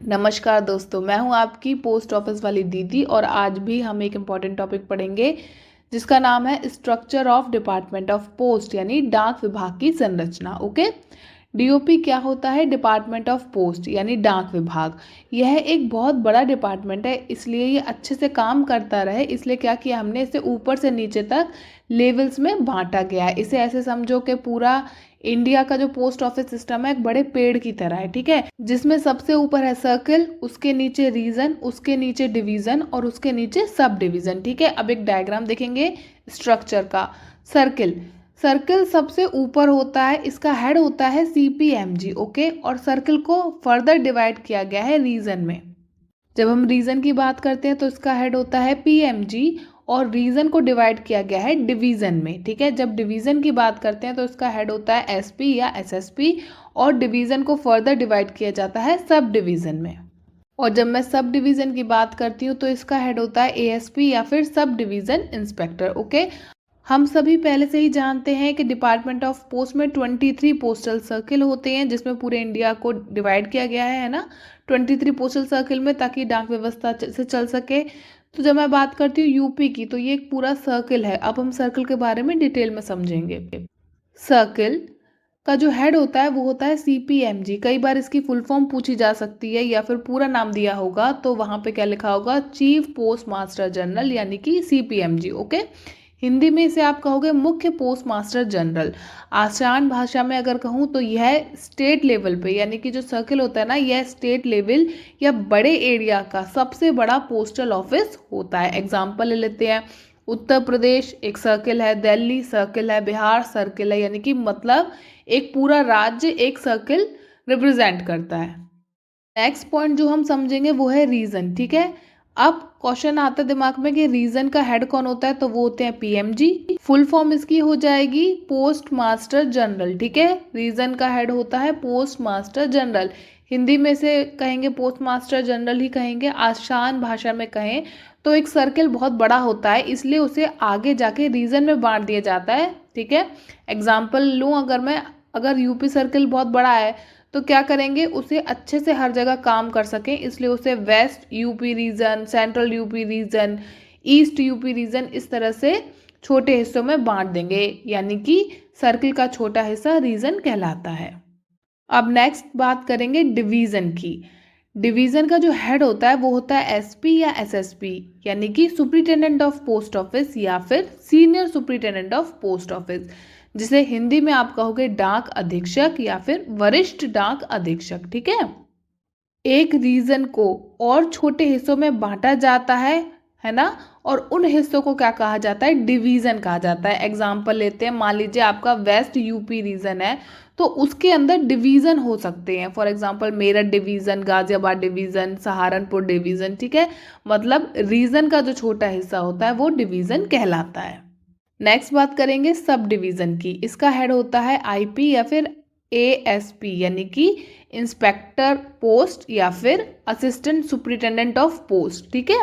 नमस्कार दोस्तों, मैं हूं आपकी पोस्ट ऑफिस वाली दीदी और आज भी हम एक इम्पॉर्टेंट टॉपिक पढ़ेंगे जिसका नाम है structure of department of post यानी डाक विभाग की संरचना। ओके, डीओपी क्या होता है? डिपार्टमेंट ऑफ पोस्ट यानी डाक विभाग। यह एक बहुत बड़ा डिपार्टमेंट है, इसलिए ये अच्छे से काम करता रहे इसलिए क्या किया हमने, इसे ऊपर से नीचे तक लेवल्स में बांटा गया है। इसे ऐसे समझो कि पूरा इंडिया का जो पोस्ट ऑफिस सिस्टम है एक बड़े पेड़ की तरह है, ठीक है, जिसमें सबसे ऊपर है सर्कल, उसके नीचे रीजन, उसके नीचे डिवीजन और उसके नीचे सब डिवीजन। ठीक है, अब एक डायग्राम देखेंगे स्ट्रक्चर का। सर्कल, सर्कल सबसे ऊपर होता है, इसका हेड होता है सीपीएमजी। ओके, और सर्कल को फर्दर डिवाइड किया गया है रीजन में। जब हम रीजन की बात करते हैं तो इसका हेड होता है पीएमजी और रीजन को डिवाइड किया गया है डिवीजन में। ठीक है, जब डिवीजन की बात करते हैं तो इसका हेड होता है एसपी या एसएसपी और डिवीजन को फर्दर डिवाइड किया जाता है सब डिवीजन में। और जब मैं सब डिवीजन की बात करती हूँ तो इसका हेड होता है एएसपी या फिर सब डिवीजन इंस्पेक्टर। ओके, हम सभी पहले से ही जानते हैं कि डिपार्टमेंट ऑफ पोस्ट में 23 पोस्टल सर्किल होते हैं जिसमें पूरे इंडिया को डिवाइड किया गया है ना, 23 पोस्टल सर्किल में, ताकि डाक व्यवस्था से चल सके। तो जब मैं बात करती हूँ यूपी की तो ये एक पूरा सर्किल है। अब हम सर्किल के बारे में डिटेल में समझेंगे। सर्किल का जो हेड होता है वो होता है सीपीएमजी। कई बार इसकी फुल फॉर्म पूछी जा सकती है या फिर पूरा नाम दिया होगा तो वहाँ पे क्या लिखा होगा, चीफ पोस्ट मास्टर जनरल यानी कि सीपीएमजी। ओके, हिंदी में इसे आप कहोगे मुख्य पोस्ट मास्टर जनरल। आसान भाषा में अगर कहूँ तो यह स्टेट लेवल पे यानी कि जो सर्किल होता है ना, यह स्टेट लेवल या बड़े एरिया का सबसे बड़ा पोस्टल ऑफिस होता है। एग्जाम्पल ले लेते हैं, उत्तर प्रदेश एक सर्किल है, दिल्ली सर्किल है, बिहार सर्किल है, यानी कि मतलब एक पूरा राज्य एक सर्किल रिप्रेजेंट करता है। नेक्स्ट पॉइंट जो हम समझेंगे वो है रीजन। ठीक है, अब क्वेश्चन आता है दिमाग में कि रीजन का हेड कौन होता है, तो वो होते हैं पीएमजी। फुल फॉर्म इसकी हो जाएगी पोस्ट मास्टर जनरल। ठीक है, रीजन का हेड होता है पोस्ट मास्टर जनरल। हिंदी में से कहेंगे पोस्ट मास्टर जनरल ही कहेंगे। आसान भाषा में कहें तो एक सर्किल बहुत बड़ा होता है इसलिए उसे आगे जाके रीजन में बांट दिया जाता है। ठीक है, एग्जाम्पल लूँ अगर यूपी सर्किल बहुत बड़ा है तो क्या करेंगे, उसे अच्छे से हर जगह काम कर सकें इसलिए उसे west UP region, central UP region, east UP region, इस तरह से छोटे हिस्सों में बांट देंगे, यानी कि सर्किल का छोटा हिस्सा रीजन कहलाता है। अब नेक्स्ट बात करेंगे डिवीजन की। डिवीजन का जो हेड होता है वो होता है एसपी या एसएसपी यानी कि सुपरिटेंडेंट ऑफ पोस्ट ऑफिस या फिर senior superintendent of post office, जिसे हिंदी में आप कहोगे डाक अधीक्षक या फिर वरिष्ठ डाक अधीक्षक। ठीक है, एक रीजन को और छोटे हिस्सों में बांटा जाता है ना, और उन हिस्सों को क्या कहा जाता है, डिवीजन कहा जाता है। एग्जाम्पल लेते हैं, मान लीजिए आपका वेस्ट यूपी रीजन है तो उसके अंदर डिवीजन हो सकते हैं। For example Meerut division, Ghaziabad division, Saharanpur division. ठीक है, मतलब रीजन का जो छोटा हिस्सा होता है वो डिवीजन कहलाता है। नेक्स्ट बात करेंगे सब डिवीजन की। इसका हेड होता है आईपी या फिर एएसपी यानी कि इंस्पेक्टर पोस्ट या फिर असिस्टेंट सुपरिटेंडेंट ऑफ पोस्ट। ठीक है,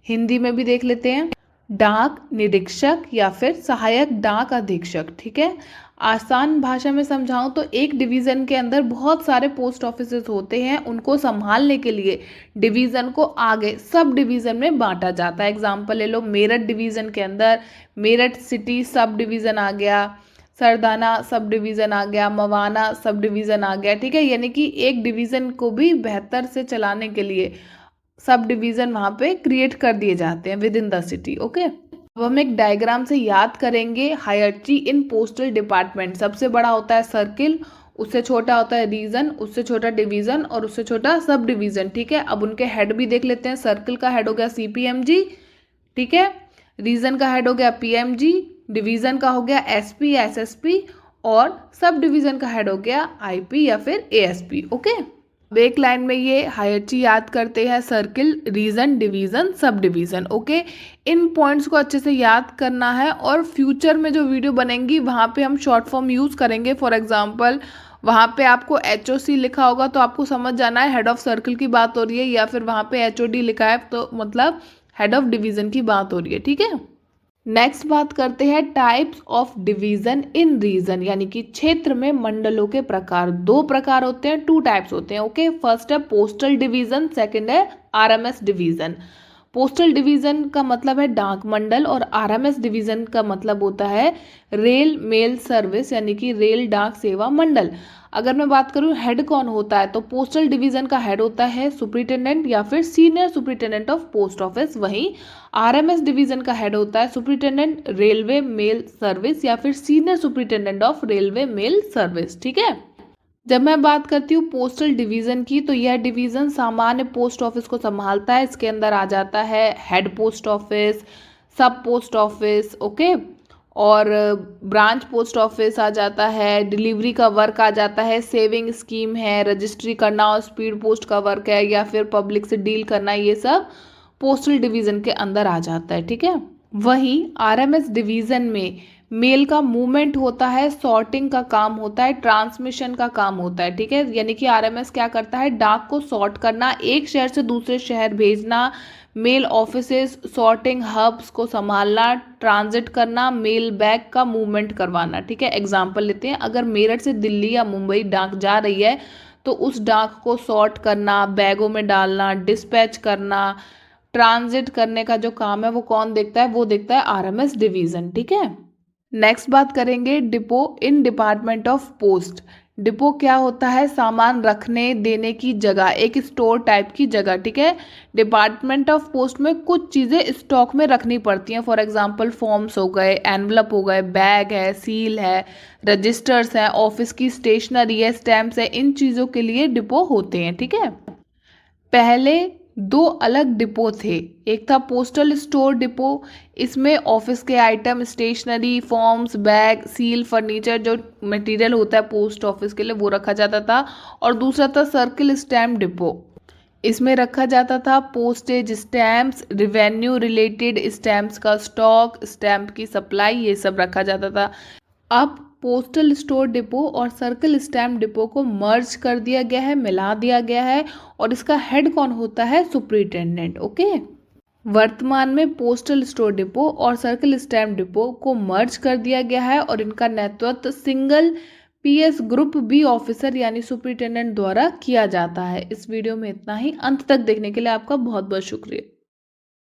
हिंदी में भी देख लेते हैं, डाक निरीक्षक या फिर सहायक डाक अधीक्षक। ठीक है, आसान भाषा में समझाऊं तो एक डिवीज़न के अंदर बहुत सारे पोस्ट ऑफिसेस होते हैं, उनको संभालने के लिए डिवीज़न को आगे सब डिवीज़न में बांटा जाता है। एग्जाम्पल ले लो, मेरठ डिवीज़न के अंदर मेरठ सिटी सब डिवीज़न आ गया, सरदाना सब डिवीज़न आ गया, मवाना सब डिवीज़न आ गया। ठीक है, यानी कि एक डिवीज़न को भी बेहतर से चलाने के लिए सब डिवीज़न वहाँ पे क्रिएट कर दिए जाते हैं with in the city. Okay, अब हम एक डायग्राम से याद करेंगे हायरार्की इन पोस्टल डिपार्टमेंट। सबसे बड़ा होता है सर्किल, उससे छोटा होता है रीजन, उससे छोटा डिवीजन और उससे छोटा सब डिवीजन। ठीक है, अब उनके हेड भी देख लेते हैं। सर्किल का हेड हो गया सीपीएमजी, ठीक है, रीजन का हेड हो गया पीएमजी, डिवीजन का हो गया एसपी या एसएसपी और सब डिवीजन का हेड हो गया आईपी या फिर एएसपी। ओके, अब एक लाइन में ये हायरार्की याद करते हैं, circle, region, division, sub division. Okay, इन पॉइंट्स को अच्छे से याद करना है और फ्यूचर में जो वीडियो बनेंगी वहाँ पे हम शॉर्ट फॉर्म यूज़ करेंगे। फॉर एग्जांपल वहाँ पे आपको एचओसी लिखा होगा तो आपको समझ जाना है हेड ऑफ सर्किल की बात हो रही है, या फिर वहाँ पे एचओडी लिखा है तो मतलब हेड ऑफ डिवीजन की बात हो रही है। ठीक है, नेक्स्ट बात करते हैं types of division in region, यानी कि क्षेत्र में मंडलों के प्रकार। दो प्रकार होते हैं, टू टाइप्स होते हैं। ओके, फर्स्ट है पोस्टल डिवीजन, सेकंड है आरएमएस डिवीजन। पोस्टल डिवीजन का मतलब है डाक मंडल और आरएमएस डिवीजन का मतलब होता है रेल मेल सर्विस, यानी कि रेल डाक सेवा मंडल। अगर मैं बात करूं हेड कौन होता है, तो पोस्टल डिवीजन का हेड होता है सुपरिटेंडेंट या फिर senior superintendent of post office. वहीं आरएमएस डिवीजन का हेड होता है सुपरिटेंडेंट रेलवे मेल सर्विस या फिर senior superintendent of railway mail service. ठीक है, जब मैं बात करती हूँ पोस्टल डिवीज़न की, तो यह डिवीज़न सामान्य पोस्ट ऑफिस को संभालता है। इसके अंदर आ जाता है हेड पोस्ट ऑफिस, सब पोस्ट ऑफिस, ओके, और ब्रांच पोस्ट ऑफिस आ जाता है, डिलीवरी का वर्क आ जाता है, सेविंग स्कीम है, रजिस्ट्री करना और स्पीड पोस्ट का वर्क है, या फिर पब्लिक से डील करना, ये सब पोस्टल डिवीज़न के अंदर आ जाता है। ठीक है, वहीं आरएमएस डिवीज़न में मेल का मूवमेंट होता है, सॉर्टिंग का काम होता है, ट्रांसमिशन का काम होता है। ठीक है, यानी कि आरएमएस क्या करता है, डाक को सॉर्ट करना, एक शहर से दूसरे शहर भेजना, मेल ऑफिसेस सॉर्टिंग हब्स को संभालना, ट्रांजिट करना, मेल बैग का मूवमेंट करवाना। ठीक है, एग्जाम्पल लेते हैं, अगर मेरठ से दिल्ली या मुंबई डाक जा रही है तो उस डाक को सॉर्ट करना, बैगों में डालना, डिस्पैच करना, ट्रांजिट करने का जो काम है वो कौन देखता है, वो देखता है आरएमएस डिवीजन। ठीक है, नेक्स्ट बात करेंगे depot in department of post. Depot क्या होता है, सामान रखने देने की जगह, एक स्टोर टाइप की जगह। ठीक है, डिपार्टमेंट ऑफ पोस्ट में कुछ चीज़ें स्टॉक में रखनी पड़ती हैं, फॉर एग्जांपल फॉर्म्स हो गए, एनवलप हो गए, बैग है, सील है, रजिस्टर्स हैं, ऑफिस की स्टेशनरी है, स्टैम्प्स है, इन चीज़ों के लिए डिपो होते हैं। ठीक है, पहले दो अलग डिपो थे, एक था पोस्टल स्टोर डिपो, इसमें ऑफिस के item, stationery, forms, bag, seal, furniture, जो मटेरियल होता है पोस्ट ऑफिस के लिए वो रखा जाता था। और दूसरा था सर्किल स्टैम्प डिपो, इसमें रखा जाता था postage stamps, revenue related stamps का स्टॉक, स्टैम्प की सप्लाई, ये सब रखा जाता था। अब पोस्टल स्टोर डिपो और सर्कल स्टैम्प डिपो को मर्ज कर दिया गया है, मिला दिया गया है, और इसका हेड कौन होता है, सुपरिटेंडेंट। ओके, वर्तमान में पोस्टल स्टोर डिपो और सर्कल स्टैम्प डिपो को मर्ज कर दिया गया है और इनका नेतृत्व single PS group B officer यानी सुपरिटेंडेंट द्वारा किया जाता है। इस वीडियो में इतना ही। अंत तक देखने के लिए आपका बहुत बहुत शुक्रिया।